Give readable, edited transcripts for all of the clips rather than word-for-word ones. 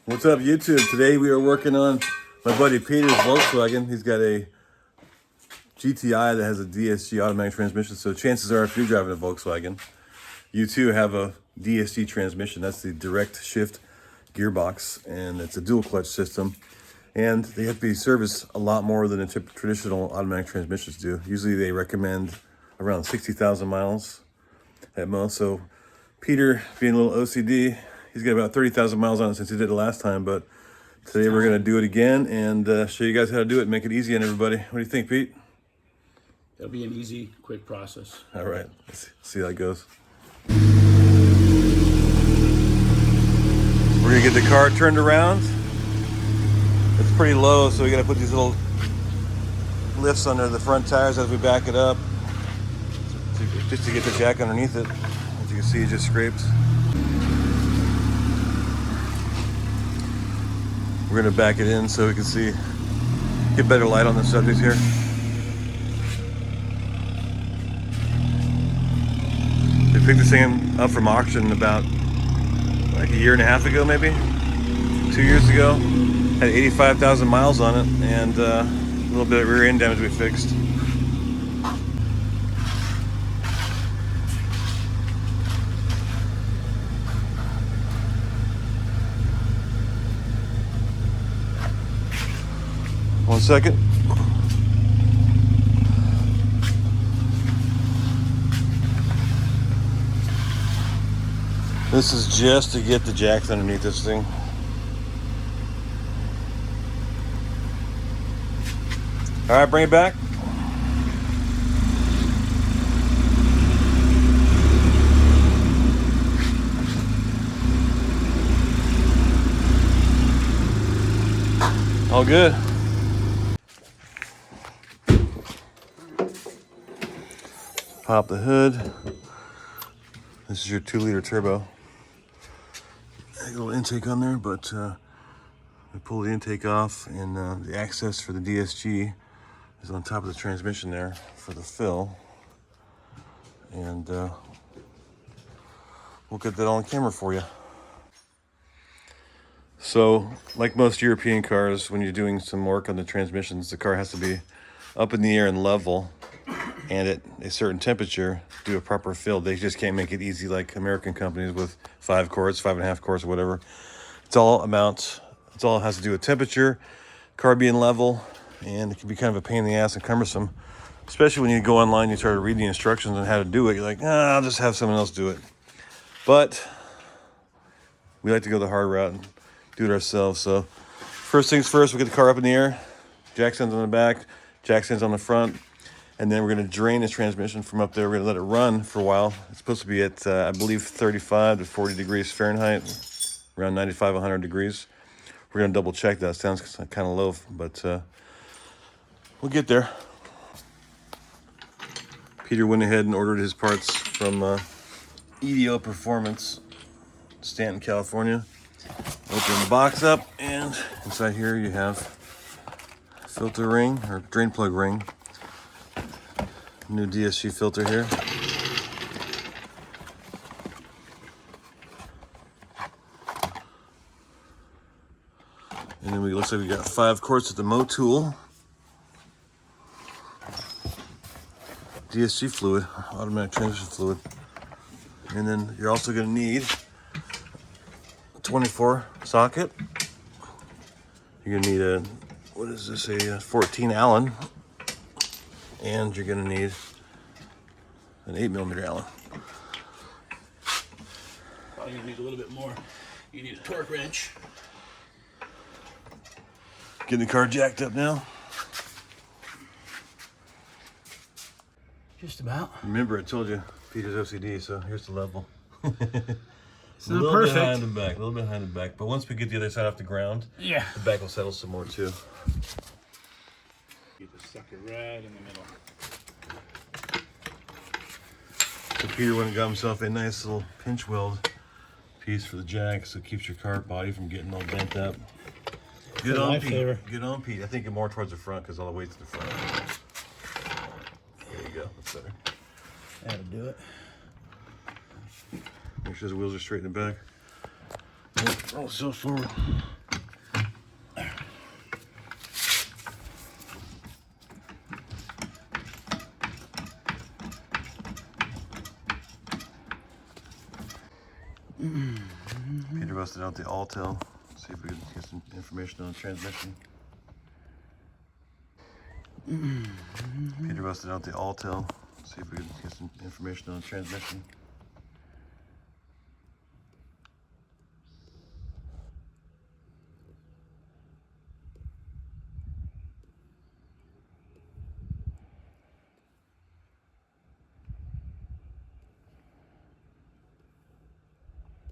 What's up, YouTube? Today we are working on my buddy Peter's Volkswagen. He's got a GTI that has a DSG automatic transmission, so chances are if you're driving a Volkswagen, you too have a DSG transmission. That's the direct shift gearbox, and it's a dual clutch system. And they have to be serviced a lot more than the traditional automatic transmissions do. Usually they recommend around 60,000 miles at most. So Peter, being a little OCD, he's got about 30,000 miles on it since he did it last time, but today we're gonna do it again and show you guys how to do it and make it easy on everybody. What do you think, Pete? It'll be an easy, quick process. All right, let's see how it goes. We're gonna get the car turned around. It's pretty low, so we gotta put these little lifts under the front tires as we back it up, just to get the jack underneath it. As you can see, it just scrapes. We're gonna back it in so we can see, get better light on the subject here. They picked this thing up from auction about like a year and a half ago, maybe 2 years ago. Had 85,000 miles on it, and a little bit of rear end damage we fixed. One second. This is just to get the jacks underneath this thing. All right, bring it back. All good. Pop the hood. This is your 2-liter turbo. A little intake on there, but we pull the intake off, and the access for the DSG is on top of the transmission there for the fill. And we'll get that on camera for you. So, like most European cars, when you're doing some work on the transmissions, the car has to be up in the air and level, and at a certain temperature, do a proper fill. They just can't make it easy like American companies with 5 quarts, 5.5 quarts, or whatever. It's all it has to do with temperature, car being level, and it can be kind of a pain in the ass and cumbersome, especially when you go online, you try to read the instructions on how to do it. You're like, I'll just have someone else do it. But we like to go the hard route and do it ourselves. So first things first, we get the car up in the air, jack stands on the back, jack stands on the front, and then we're going to drain the transmission from up there. We're going to let it run for a while. It's supposed to be at, I believe, 35 to 40 degrees Fahrenheit, around 95, 100 degrees. We're going to double check that. It sounds kind of low, but we'll get there. Peter went ahead and ordered his parts from EDO Performance, Stanton, California. Open the box up, and inside here you have filter ring, or drain plug ring. New DSG filter here. And then looks like we got 5 quarts of the Motul DSG fluid, automatic transmission fluid. And then you're also going to need a 24 socket. You're going to need a 14 Allen. And you're going to need an 8mm Allen. Probably need a little bit more. You need a torque wrench. Getting the car jacked up now. Just about. Remember, I told you, Peter's OCD, so here's the level. It's not perfect. A little bit behind the back. But once we get the other side off the ground, Yeah. the back will settle some more too. Get the sucker right in the middle. So Peter went and got himself a nice little pinch weld piece for the jack, so it keeps your car body from getting all bent up. Good on, Pete. Good on, Pete. I think more towards the front because all the weight's to the front. There you go. That's better. That'll do it. Make sure the wheels are straight in the back. Yep. Oh, so forward. Peter busted out the all-tail. See if we can get some information on the transmission. Peter busted out the all-tail. See if we can get some information on the transmission.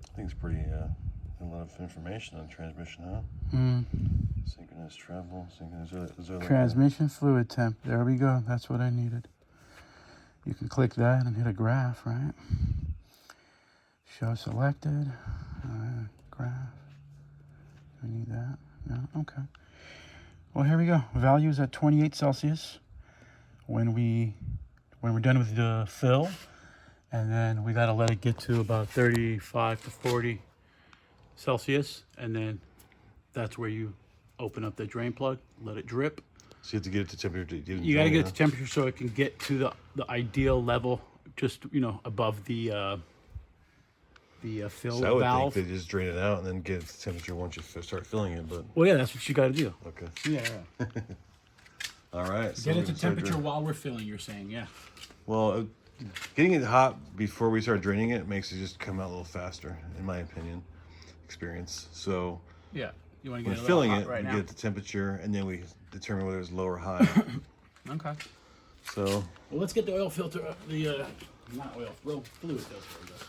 I think it's pretty, a lot of information on transmission, huh? Synchronous travel, synchronous. Transmission fluid temp. There we go. That's what I needed. You can click that and hit a graph, right? Show selected. Graph. Do we need that? No? Okay. Well, here we go. Values at 28 Celsius when we're done with the fill. And then we got to let it get to about 35 to 40 Celsius. And then that's where you open up the drain plug, let it drip. So you have to get it to temperature. You got to get it to temperature so it can get to the ideal level, just, you know, above the fill So I would valve. think they just drain it out and then get it to temperature once you start filling it, but... Well, yeah, that's what you got to do. Okay. Yeah. All right. Get it to temperature while we're filling, you're saying, yeah. Well, getting it hot before we start draining it makes it just come out a little faster, in my opinion, experience. So Yeah. You want to when get it filling hot it, right we now? get the temperature, and then we determine whether it's low or high. Okay. So Well, let's get the oil filter, not oil, fluid filter. I guess.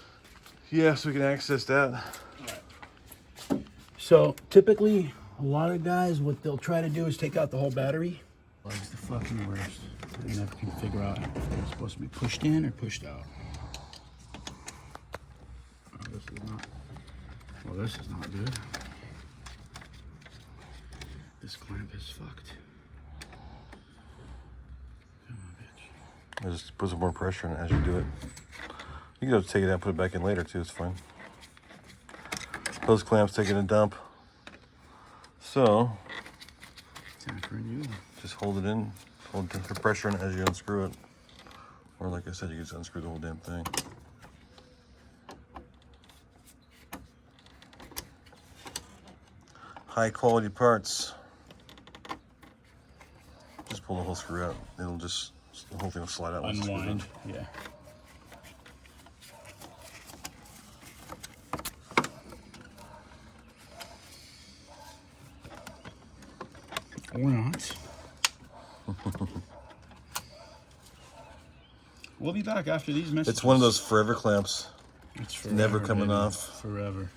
yeah, so we can access that. All right. So typically, a lot of guys, what they'll try to do is take out the whole battery. It's the fucking worst. I never can figure out if it's supposed to be pushed in or pushed out. Oh, this is not. Well, this is not good. This clamp is fucked. Come on, bitch. Just put some more pressure on it as you do it. You can just take it out and put it back in later too, it's fine. Those clamps taking a dump. So Time for a new one. just hold it in, hold the pressure on it as you unscrew it. Or like I said, you can just unscrew the whole damn thing. High quality parts. Just pull the whole screw out. It'll just, the whole thing will slide out. once it's screwed in. Unwind. Yeah. Or not. We'll be back after these messages. It's one of those forever clamps. It's It's never coming baby. off. Forever.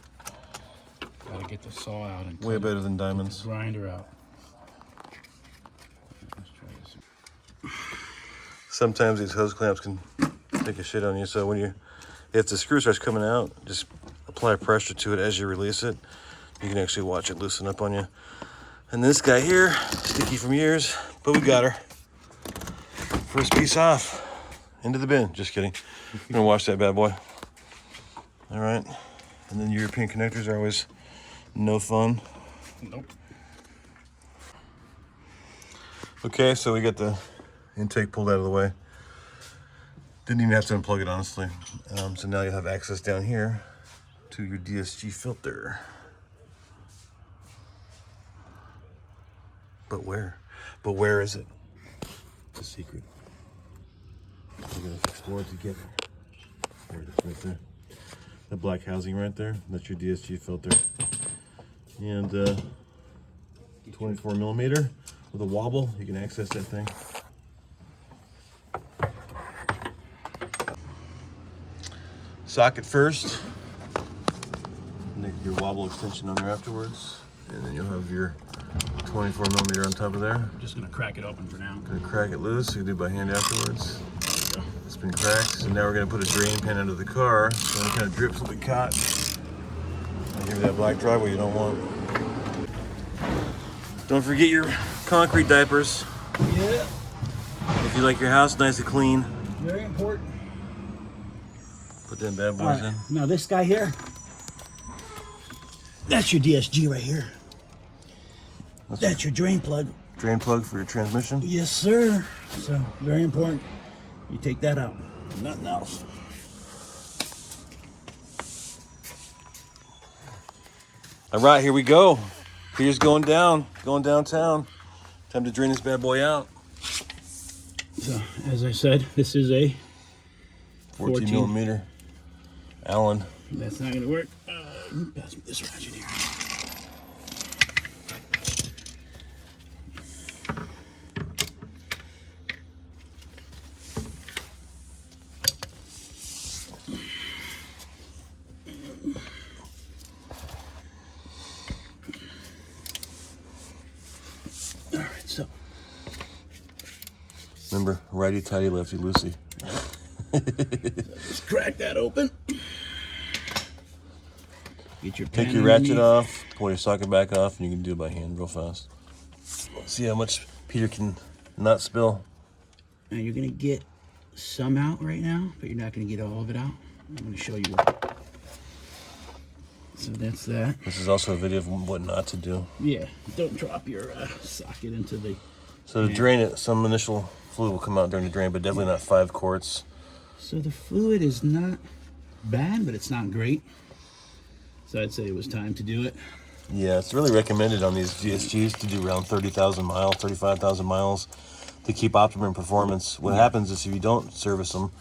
Gotta get the saw out and Way cut better than the diamonds. grinder out. Let's try this. Sometimes these hose clamps can take a shit on you. So when if the screw starts coming out, just apply pressure to it as you release it. You can actually watch it loosen up on you. And this guy here, sticky from years, but we got her. First piece off. Into the bin. Just kidding. I'm gonna wash that bad boy. All right. And then European connectors are always no fun. Nope. Okay, so we got the intake pulled out of the way. Didn't even have to unplug it, honestly. So now you have access down here to your DSG filter. But where? But where is it? It's a secret. We're gonna explore it together. There it is, right there. The black housing right there. That's your DSG filter. And 24 millimeter with a wobble. You can access that thing. Socket first. And then your wobble extension on there afterwards. And then you'll have your 24 millimeter on top of there. I'm just gonna crack it open for now. Gonna crack it loose. You can do it by hand afterwards. There we go. It's been cracked. So now we're gonna put a drain pan under the car. So when it kind of drips will be caught. I'll give you that black driveway you don't want. Don't forget your concrete diapers. Yeah, If you like your house nice and clean, very important. put them bad All boys right, in. now this guy here, That's your DSG right here. That's your drain plug. Drain plug for your transmission. Yes, sir. So, very important. You take that out. Nothing else. All right, here we go. Peter's going downtown. Time to drain this bad boy out. So, as I said, this is a 14 millimeter Allen. That's not gonna work. Pass me this ratchet here. All right, so Remember, righty tighty, lefty loosey. just crack that open. Get your Take pan your ratchet underneath. off, pull your socket back off, and you can do it by hand real fast. See how much Peter can not spill. Now you're gonna get some out right now, but you're not gonna get all of it out. I'm gonna show you what. So that's that. This is also a video of what not to do. Yeah, don't drop your socket into the. So to drain it, some initial fluid will come out during the drain, but definitely not 5 quarts. So the fluid is not bad, but it's not great. So I'd say it was time to do it. Yeah, it's really recommended on these DSGs to do around 30,000 miles, 35,000 miles to keep optimum performance. What happens is if you don't service them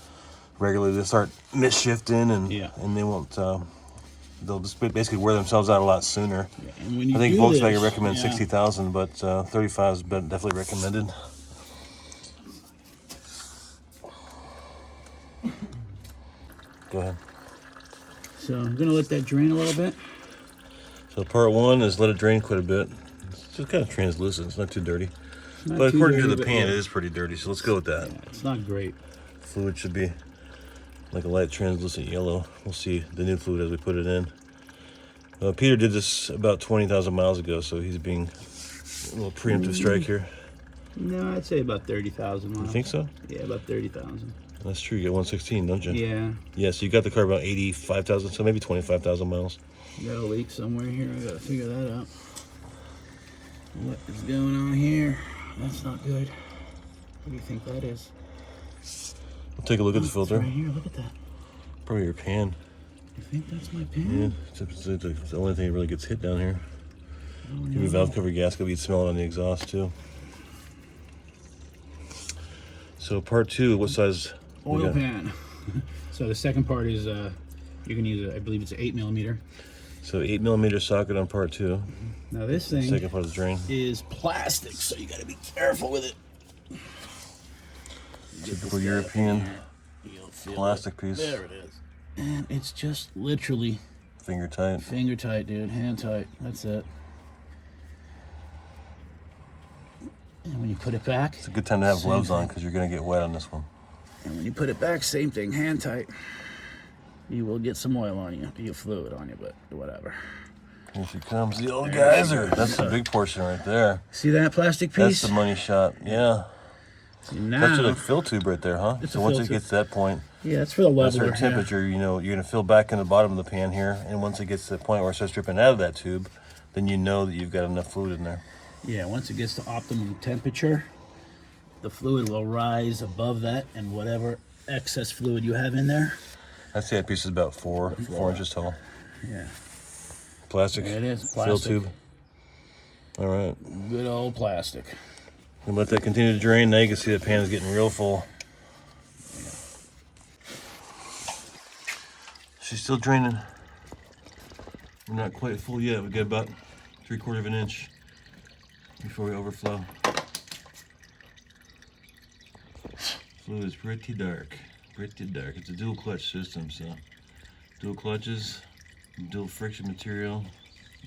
regularly, they start misshifting and they won't, they'll just basically wear themselves out a lot sooner. Yeah, and when you I think do Volkswagen this, recommends 60,000, but 35 is definitely recommended. Go ahead. So I'm gonna let that drain a little bit. So part 1 is let it drain quite a bit. It's just kind of translucent. It's not too dirty. Not But too according to dirty, the but pan, yeah. it is pretty dirty. So let's go with that. Yeah, it's not great. Fluid should be like a light translucent yellow. We'll see the new fluid as we put it in. Peter did this about 20,000 miles ago, so he's being a little preemptive strike here. No, I'd say about 30,000 miles. You think so? Yeah, about 30,000. That's true. You got 116, don't you? Yeah. Yeah, so you got the car about 85,000, so maybe 25,000 miles. Got a leak somewhere here. I gotta figure that out. What is going on here? That's not good. What do you think that is? We'll take a look at the It's filter. right here. Look at that. Probably your pan. You think that's my Yeah, pan? it's the only thing that really gets hit down here. Oh, Give me a valve cover gasket, you'd smell it on the exhaust too. So part 2, what size? we Oil got? pan. So the second part is you can use I believe it's an 8 millimeter. So 8 millimeter socket on part 2. Now this thing Second part of the drain. is plastic, so you gotta be careful with it. Typical European You'll feel plastic it. piece. There it is. And it's just literally Finger tight. finger tight, dude. Hand tight. That's it. And when you put it back, It's a good time to have Same gloves on thing. because you're going to get wet on this one. and when you put it back, same thing, hand tight. You will get some oil on you, you get fluid on you, but whatever. Here she comes, the old geyser. That's the big portion right there. See that plastic That's piece? the money shot. Yeah. Now, That's a fill tube right there, huh? It's So a once fill it tube. gets to that point, yeah, it's for the at a leveler. certain yeah. temperature, you know, you're going to fill back in the bottom of the pan here. And once it gets to the point where it starts dripping out of that tube, then you know that you've got enough fluid in there. Yeah, once it gets to optimum temperature, the fluid will rise above that, and whatever excess fluid you have in there. I'd say that piece is about 4 inches tall. Yeah, Plastic. it is Fill plastic. tube. All right. Good old plastic. And let that continue to drain. Now you can see the pan is getting real full. She's still draining. We're not quite full yet. We got about 3/4 of an inch before we overflow. Fluid is pretty dark. Pretty dark. It's a dual clutch system, so dual clutches, dual friction material,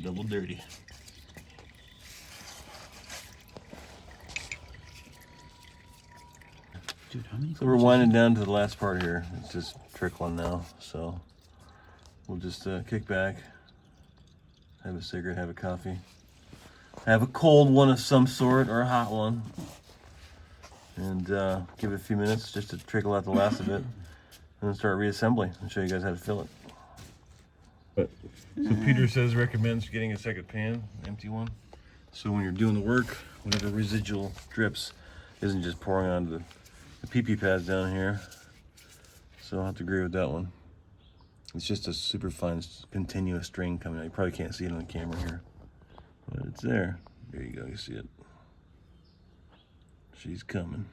double dirty. Dude, how many? So we're winding down to the last part here. It's just trickling now, so we'll just kick back, have a cigarette, have a coffee, have a cold one of some sort or a hot one, and give it a few minutes just to trickle out the last of it, and then start reassembling and show you guys how to fill it. But so Peter says recommends getting a second pan, empty one. So when you're doing the work, whatever residual drips isn't just pouring onto the PP pads down here. So I'll have to agree with that one. It's just a super fine continuous string coming out. You probably can't see it on the camera here, but it's there. There you go, you see it. She's coming.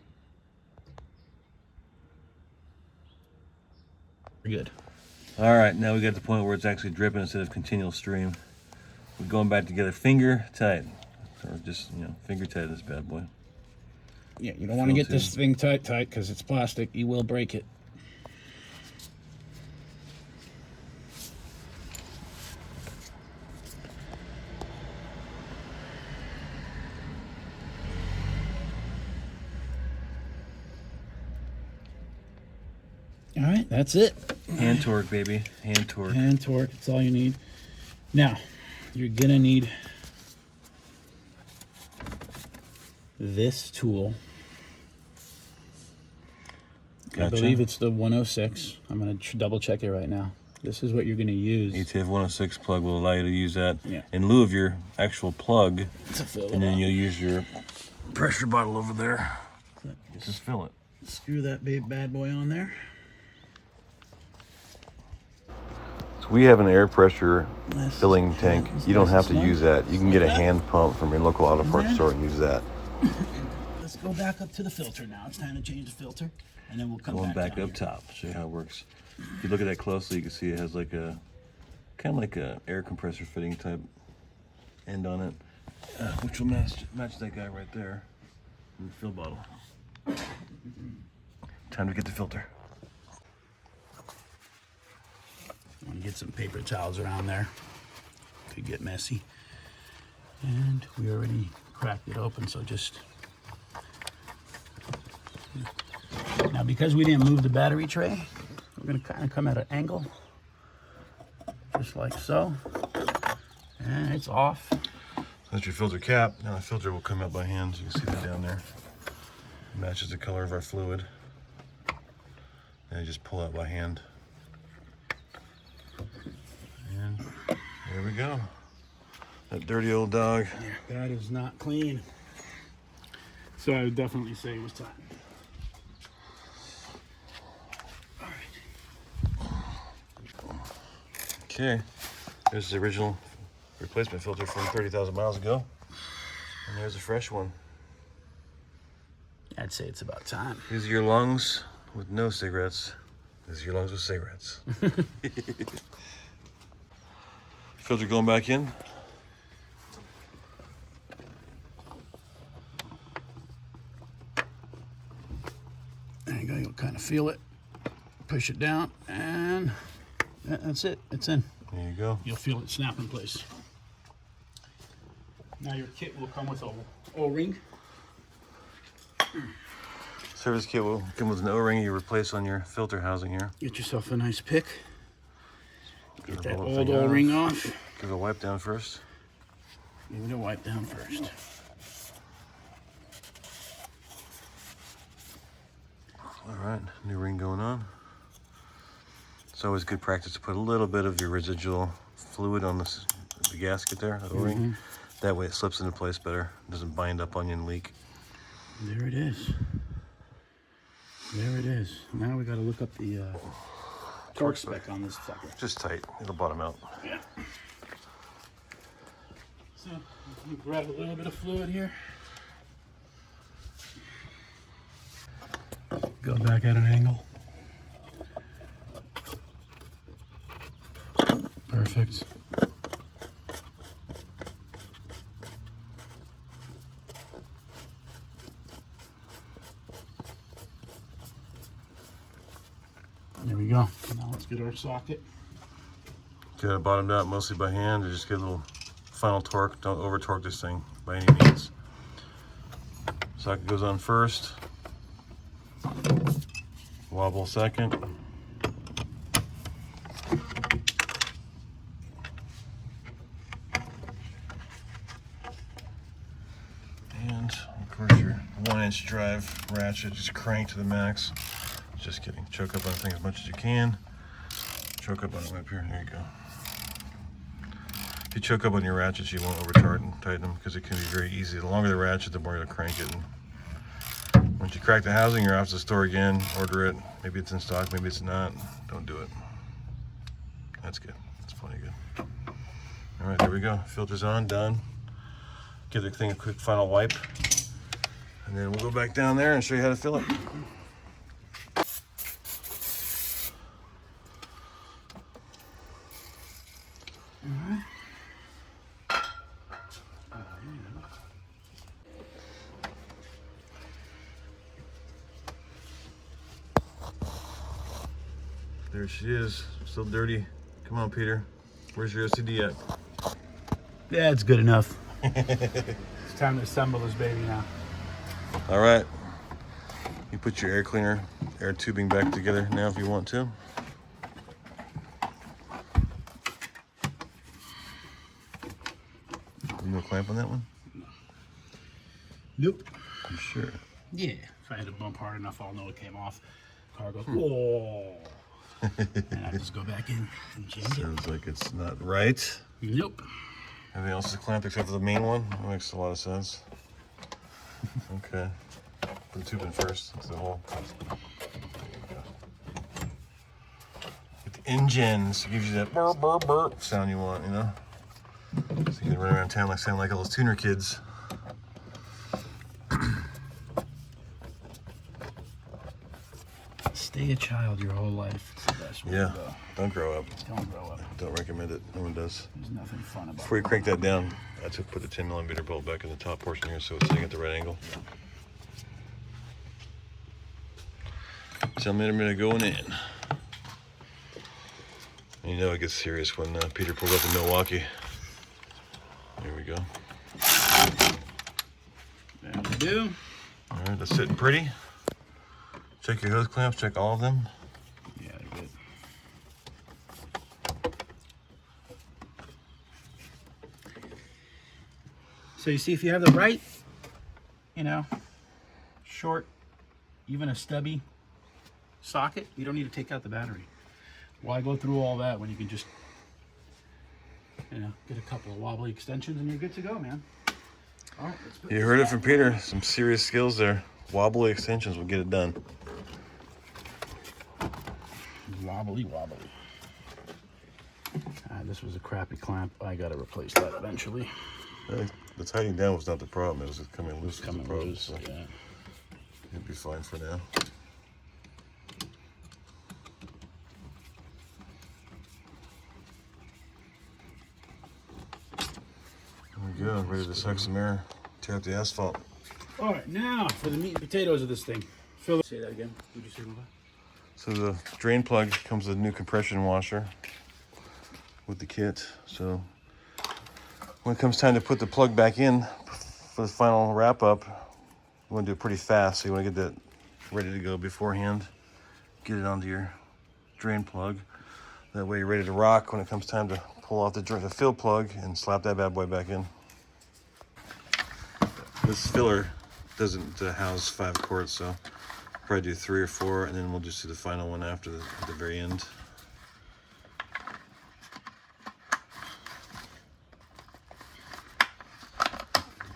Good. All right, now we got the point where it's actually dripping instead of continual stream. We're going back together finger tight, or just, you know, finger tight this bad boy. Yeah, you don't want to get this thing tight because it's plastic. You will break it. All right, that's it. Hand torque, baby. Hand torque. Hand torque, that's all you need. Now, you're gonna need this tool. Gotcha. I believe it's the 106. I'm gonna double check it right now. This is what you're gonna use. ATF 106 plug will allow you to use that Yeah. in lieu of your actual plug, To fill it and then up. you'll use your pressure bottle over there. Just fill it. Screw that bad boy on there. So we have an air pressure Let's filling tank. You don't have to use that. You can get a Like that. hand pump from your local auto parts store and use that. Let's go back up to the filter now. It's time to change the filter, and then we'll come Going back down up top, show you how it works. If you look at that closely, you can see it has like a kind of like a air compressor fitting type end on it, which will match that guy right there in the fill bottle. Time to get the filter. And get some paper towels around there. Could get messy. And we already cracked it open, so just... Now, because we didn't move the battery tray, we're gonna kind of come at an angle, just like so. And it's off. That's your filter cap. Now the filter will come out by hand. You can see that down there. It matches the color of our fluid. And you just pull out by hand. And there we go. That dirty old dog. Yeah, that is not clean. So I would definitely say it was time. Okay, there's the original replacement filter from 30,000 miles ago. And there's a fresh one. I'd say it's about time. These are your lungs with no cigarettes. These are your lungs with cigarettes. Filter going back in. There you go, you'll kind of feel it. Push it down, and that's it, it's in. There you go. You'll feel it snap in place. Now your kit will come with a O-ring. Service kit will come with an O-ring you replace on your filter housing here. Get yourself a nice pick. Get that Roll the old thing off. O-ring off. Give it a wipe down first. Give it a wipe down first. All right, new ring going on. It's always good practice to put a little bit of your residual fluid on the gasket there, the O-ring. That way it slips into place better. It doesn't bind up on you and leak. There it is. There it is. Now we got to look up the torque spec on this sucker. Just tight, it'll bottom out. Yeah. So, let me grab a little bit of fluid here. Go back at an angle. Perfect. There we go. Now let's get our socket. Get it bottomed out mostly by hand to just get a little final torque. Don't over torque this thing by any means. Socket goes on first. Wobble second. And of course your 1-inch drive ratchet, just crank to the max. Just kidding. Choke up on the thing as much as you can. Choke up on it up here. There you go. If you choke up on your ratchets, you won't over tighten them because it can be very easy. The longer the ratchet, the more you'll crank it. And once you crack the housing, you're off to the store again, order it. Maybe it's in stock, maybe it's not. Don't do it. That's good. That's plenty good. All right, there we go. Filter's on, done. Give the thing a quick final wipe. And then we'll go back down there and show you how to fill it. There she is, still dirty. Come on, Peter. Where's your OCD at? Yeah, it's good enough. It's time to assemble this baby now. All right. You put your air cleaner, air tubing back together now if you want to. No clamp on that one? Nope. You sure? Yeah. If I had to bump hard enough, I'll know it came off. Car goes, whoa. And I just go back in and change it. Sounds like it's not right. Nope. Everything else is clamped except for the main one. That makes a lot of sense. Okay. Put the tube in first. That's the hole. There you go. Get the engine. So it gives you that burp, burp, burp sound you want, you know? So you can run around town sound like all those tuner kids. Stay a child your whole life. It's the best way to go. Don't grow up. Don't grow up. Don't recommend it. No one does. There's nothing fun about it. Before you crank that down, I took put the 10mm bolt back in the top portion here so it's sitting at the right angle. 10mm going in. And you know it gets serious when Peter pulled up in Milwaukee. There we go. There we do. All right, that's sitting pretty. Check your hose clamps, check all of them. Yeah, they're good. So you see, if you have the right, you know, short, even a stubby socket, you don't need to take out the battery. Why go through all that when you can just, you know, get a couple of wobbly extensions and you're good to go, man. All right, let's put You heard it from Peter. Some serious skills there. Wobbly extensions will get it done. Wobbly. This was a crappy clamp. I gotta replace that eventually. The tightening down was not the problem. It was just coming loose. Was the Coming problem, loose, so yeah. it'd be fine for now. There we go. Ready to suck some air. Tear up the asphalt. All right, now for the meat and potatoes of this thing. Say that again. Would you say that? So the drain plug comes with a new compression washer with the kit. So when it comes time to put the plug back in for the final wrap up, you want to do it pretty fast. So you want to get that ready to go beforehand. Get it onto your drain plug. That way you're ready to rock when it comes time to pull off the fill plug and slap that bad boy back in. This filler doesn't house 5 quarts, so probably do 3 or 4, and then we'll just do the final one after at the very end.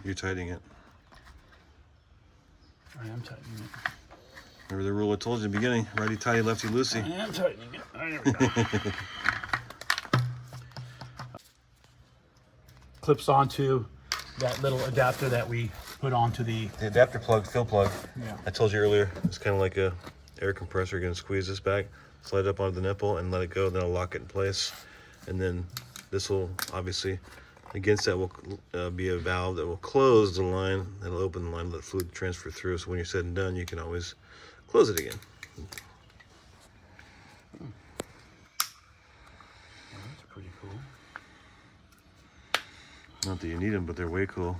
You're tightening it. I am tightening it. Remember the rule I told you in the beginning: righty tighty, lefty loosey. I am tightening it. All right, there we go. Clips onto that little adapter that we put onto the adapter plug, fill plug. Yeah. I told you earlier, it's kind of like a air compressor. You're gonna squeeze this back, slide it up onto the nipple, and let it go. Then I'll lock it in place, and then this will obviously, against that will be a valve that will close the line. That'll open the line, let fluid transfer through. So when you're said and done, you can always close it again. Well, that's pretty cool. Not that you need them, but they're way cool.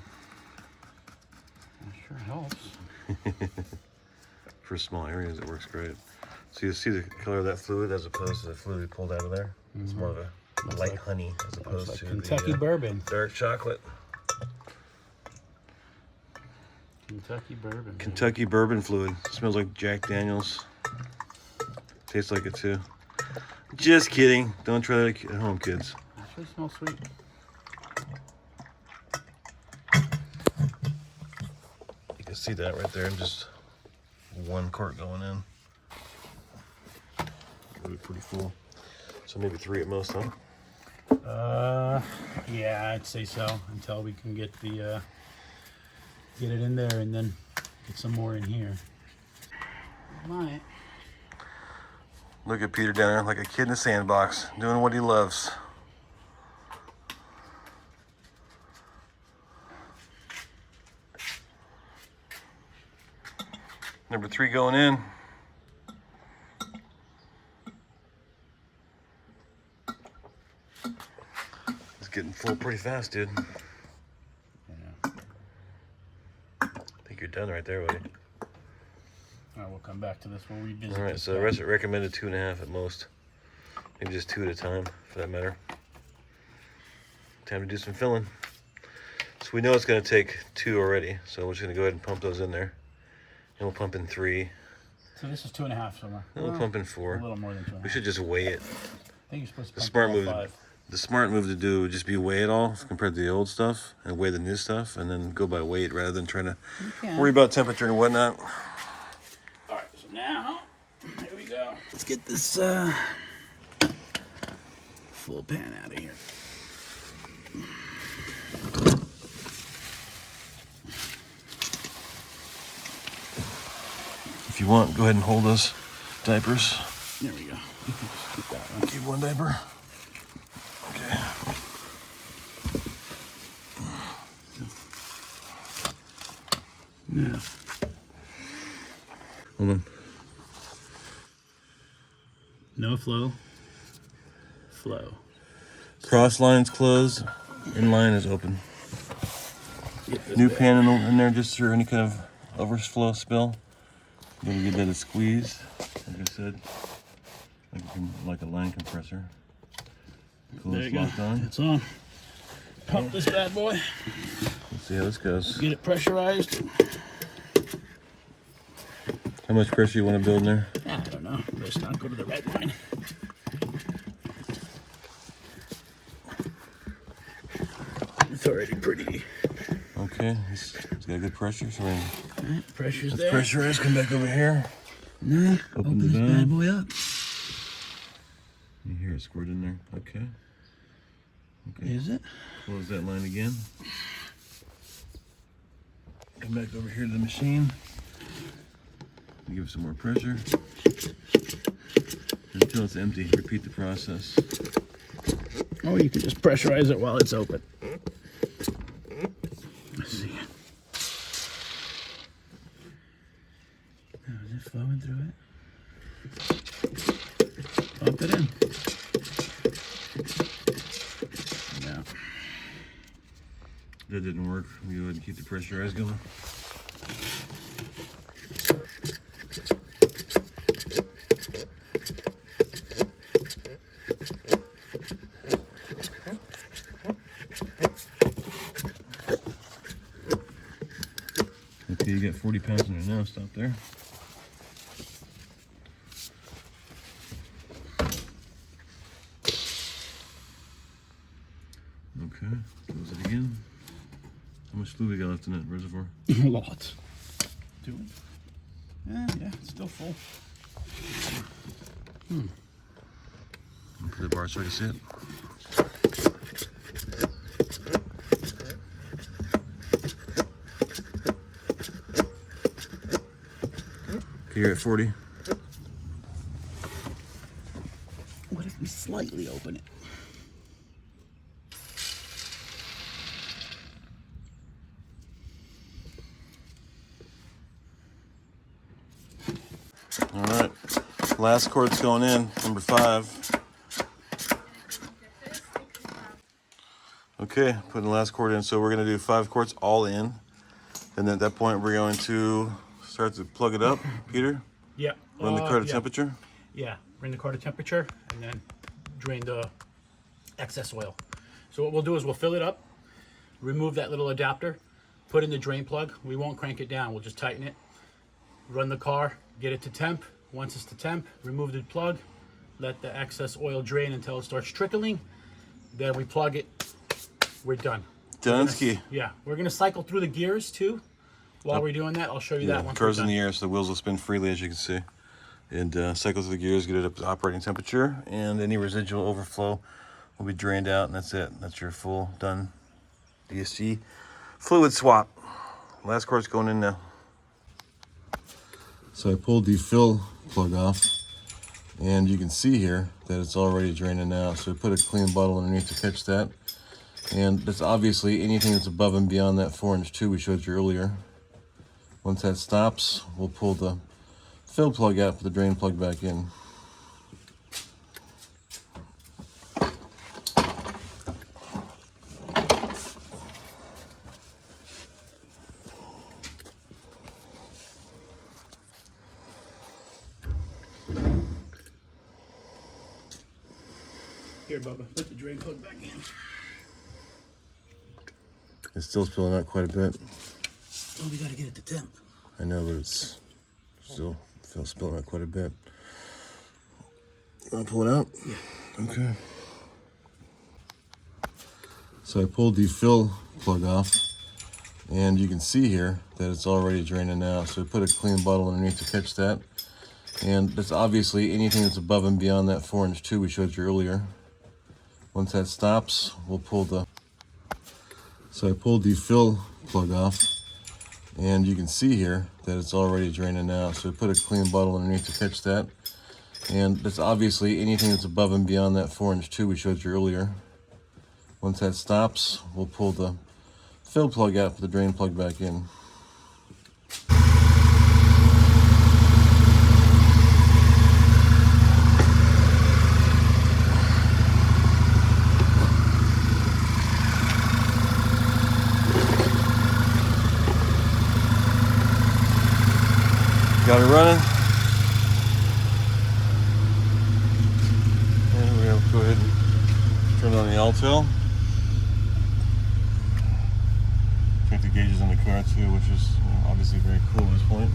That sure helps. For small areas, it works great. So you see the color of that fluid as opposed to the fluid we pulled out of there. It's more of a light honey as opposed Like to Kentucky the bourbon. dark chocolate. Kentucky bourbon. Kentucky bourbon fluid. Smells like Jack Daniels. Tastes like it too. Just kidding. Don't try that at home, kids. Actually smells sweet. can see that right there, just one quart going in. Really pretty full. So maybe 3 at most, huh? Yeah, I'd say so until we can get the get it in there and then get some more in here. Might. Look at Peter down there like a kid in a sandbox, doing what he loves. Number 3 going in. It's getting full pretty fast, dude. Yeah. I think you're done right there, buddy. All right, we'll come back to this. We'll revisit. All right, this so the rest recommended 2.5 at most. Maybe just 2 at a time, for that matter. Time to do some filling. So we know it's going to take 2 already, so we're just going to go ahead and pump those in there. And we'll pump in 3. So this is 2.5 somewhere. And we'll pump in 4. A little more than 2.5. We should just weigh it. I think you're supposed to The pump smart all move, 5. the smart move to do would just be weigh it all compared to the old stuff, and weigh the new stuff, and then go by weight rather than trying to worry about temperature and whatnot. All right, so now here we go. Let's get this full pan out of here. If you want, go ahead and hold those diapers. There we go. You can just keep that one. Keep one diaper. Okay. Yeah. Hold on. No flow. Flow. Cross line's closed. In line is open. New pan in there just for any kind of overflow spill. Then we get that a squeeze, like I said, like a line compressor. Cool, There it's you go. locked on. It's on. Pump this bad boy. Let's see how this goes. Get it pressurized. How much pressure you want to build in there? I don't know. Let's not go to the red line. It's already pretty. Okay, it's got good pressure. So we're gonna Right, pressure's let's there. pressurize. Come back over here. Now, Open open the this valve. bad boy up. You hear it squirt in there. Okay. Okay. Is it? Close that line again. Come back over here to the machine. Give it some more pressure. Until it's empty. Repeat the process. Or you can just pressurize it while it's open. Let's see. Now, is it flowing through it? Pump it in. No. That didn't work. We go ahead and keep the pressurize going. Okay, you got 40 pounds in there now. Stop there. Okay, close it again. How much fluid we got left in that reservoir? Lots. Do it. Yeah, it's still full. Put the bar so I can see it. Okay, you're at 40. What if we slightly open it? All right, last quart's going in, number 5. Okay, putting the last quart in. So we're gonna do 5 quarts all in. And at that point, we're going to start to plug it up, Peter. Yeah. Run the car to temperature. Yeah, bring the car to temperature and then drain the excess oil. So what we'll do is we'll fill it up, remove that little adapter, put in the drain plug. We won't crank it down, we'll just tighten it. Run the car, get it to temp. Once it's to temp, remove the plug, let the excess oil drain until it starts trickling. Then we plug it, we're done. Dunsky. Yeah, we're gonna cycle through the gears too. While we're doing that, I'll show you that one. Car's in the air, so the wheels will spin freely, as you can see. And cycle through the gears, get it up to operating temperature, and any residual overflow will be drained out, and that's it. That's your full done DSG fluid swap. Last quart's going in now. So I pulled the fill plug off, and you can see here that it's already draining out. So we put a clean bottle underneath to catch that. And that's obviously anything that's above and beyond that 4-inch tube we showed you earlier. Once that stops, we'll pull the fill plug out, put the drain plug back in. Here, Bubba, put the drain plug back in. It's still spilling out quite a bit. Oh, we gotta get it to temp. I know, but it's still spilling out quite a bit. You want to pull it out? Yeah. Okay. So I pulled the fill plug off, and you can see here that it's already draining out. So we put a clean bottle underneath to catch that. And that's obviously anything that's above and beyond that 4-inch tube we showed you earlier. Once that stops, we'll pull the... So I pulled the fill plug off, and you can see here that it's already draining out. So we put a clean bottle underneath to catch that. And that's obviously anything that's above and beyond that 4-inch tube we showed you earlier. Once that stops, we'll pull the fill plug out, put the drain plug back in. Got it running. And we're going to go ahead and turn on the Altel. Check the gauges on the car too, which is obviously very cool at this point.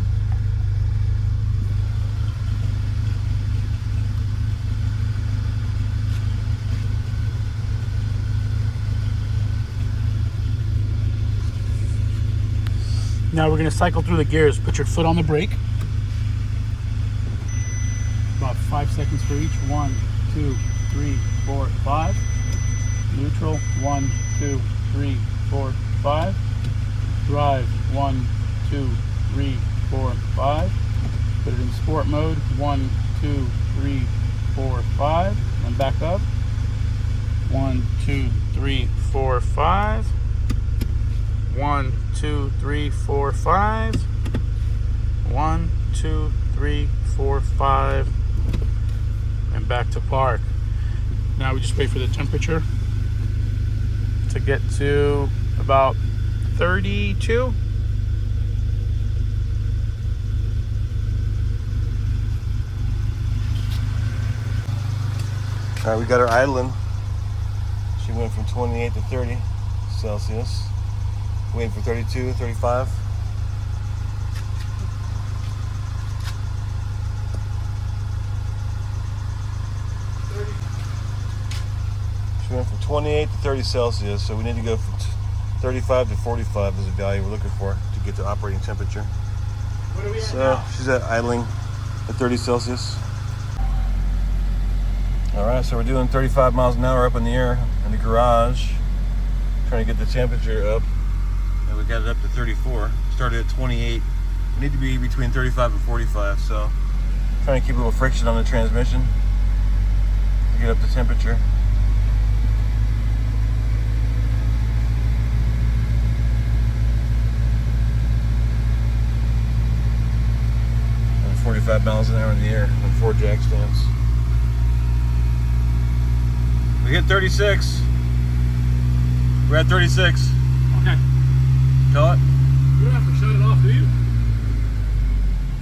Now we're gonna cycle through the gears. Put your foot on the brake. About 5 seconds for each. 1, 2, 3, 4, 5. Neutral. 1, 2, 3, 4, 5. Drive. 1, 2, 3, 4, 5. Put it in sport mode. 1, 2, 3, 4, 5. And back up. 1, 2, 3, 4, 5. 1, 2, 3, 4, 5. 1, 2, 3, 4, 5. And back to park. Now we just wait for the temperature to get to about 32. All right, we got her idling. She went from 28 to 30 Celsius. Waiting for 32, 35. She went from 28 to 30 Celsius, so we need to go from 35 to 45 is the value we're looking for to get to operating temperature. What are we at So now? she's at idling at 30 Celsius. All right, so we're doing 35 miles an hour up in the air in the garage, trying to get the temperature up. And we got it up to 34. Started at 28. We need to be between 35 and 45, so trying to keep a little friction on the transmission to get up the temperature. And 45 miles an hour in the air on 4 jack stands. We hit 36. We're at 36. Okay. Tell it. You don't have to shut it off, do you?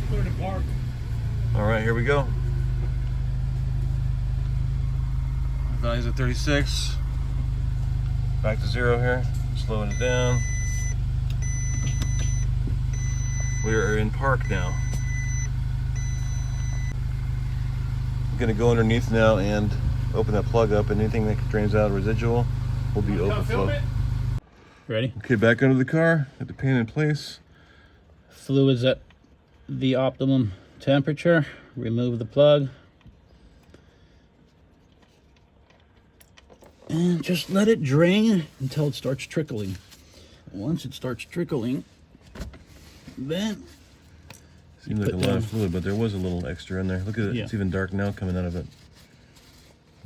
Put it in park. All right, here we go. Value's at 36. Back to 0 here. Slowing it down. We are in park now. I'm gonna go underneath now and open that plug up, and anything that drains out residual will be overflow. Ready? Okay, back under the car, got the pan in place. fluid's at the optimum temperature. Remove the plug. And just let it drain until it starts trickling. Once it starts trickling, then Seems like a lot of fluid, but there was a little extra in there. Look at it. Yeah. It's even dark now coming out of it.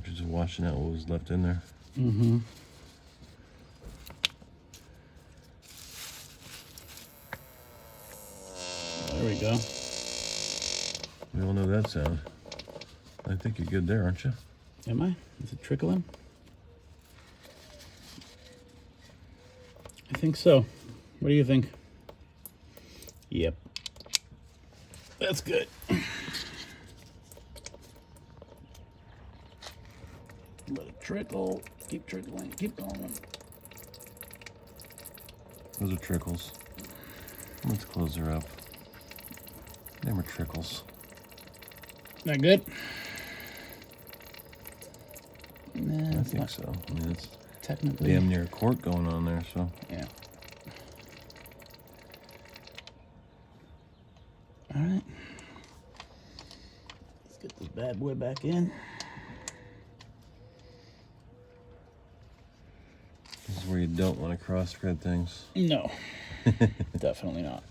Just washing out what was left in there. Mm-hmm. There we go. We all know that sound. I think you're good there, aren't you? Am I? Is it trickling? I think so. What do you think? Yep. That's good. Let it trickle. Keep trickling. Keep going. Those are trickles. Let's close her up. Them are trickles. That good? I Nah, it's think not so. I mean, it's technically. damn near a quart going on there, so. Yeah. All right. Let's get this bad boy back in. This is where you don't want to cross-thread things. No, definitely not.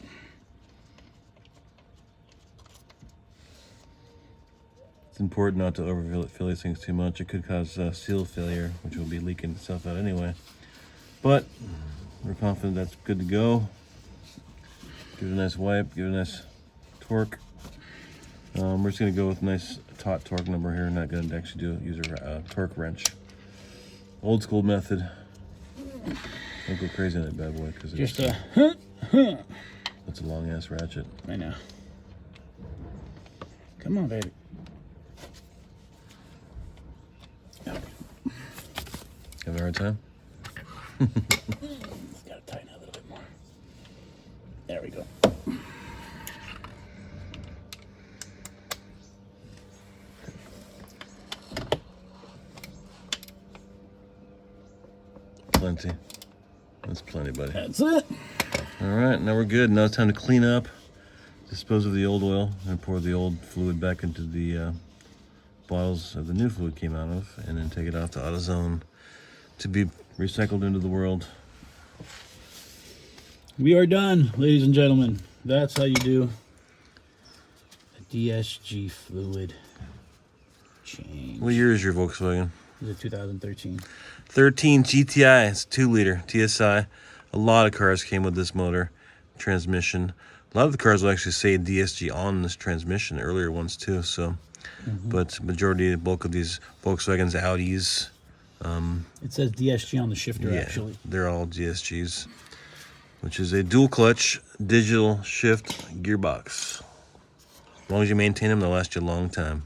It's important not to overfill these things too much. It could cause seal failure, which will be leaking itself out anyway. But we're confident that's good to go. Give it a nice wipe, give it a nice torque. We're just going to go with a nice taut torque number here. Not going to actually use a torque wrench. Old school method. Don't go crazy on that bad boy because Just it's a long ass ratchet. I know. Come on, baby. Have a hard time? Just gotta tighten it a little bit more. There we go. Plenty. That's plenty, buddy. That's it. All right, now we're good. Now it's time to clean up, dispose of the old oil, and pour the old fluid back into the bottles that the new fluid came out of, and then take it off to AutoZone to be recycled into the world. We are done, ladies and gentlemen. That's how you do a DSG fluid change. What year is your Volkswagen? Is it 2013? 13 GTI. It's 2-liter TSI. A lot of cars came with this motor, transmission. A lot of the cars will actually say DSG on this transmission, earlier ones too. So, but majority, the bulk of these Volkswagens, Audis, It says DSG on the shifter, yeah, actually. they're all DSGs, which is a dual clutch digital shift gearbox. As long as you maintain them, they'll last you a long time.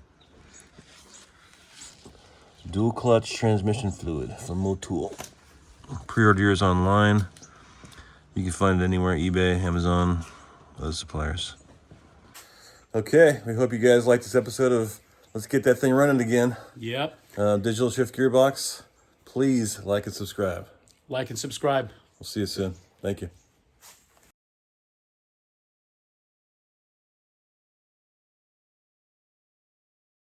Dual clutch transmission fluid from Motul. Pre-order yours online. You can find it anywhere, eBay, Amazon, other suppliers. Okay, we hope you guys liked this episode of Let's Get That Thing Running Again. Yep. Digital shift gearbox. Please like and subscribe. Like and subscribe. We'll see you soon. Thank you.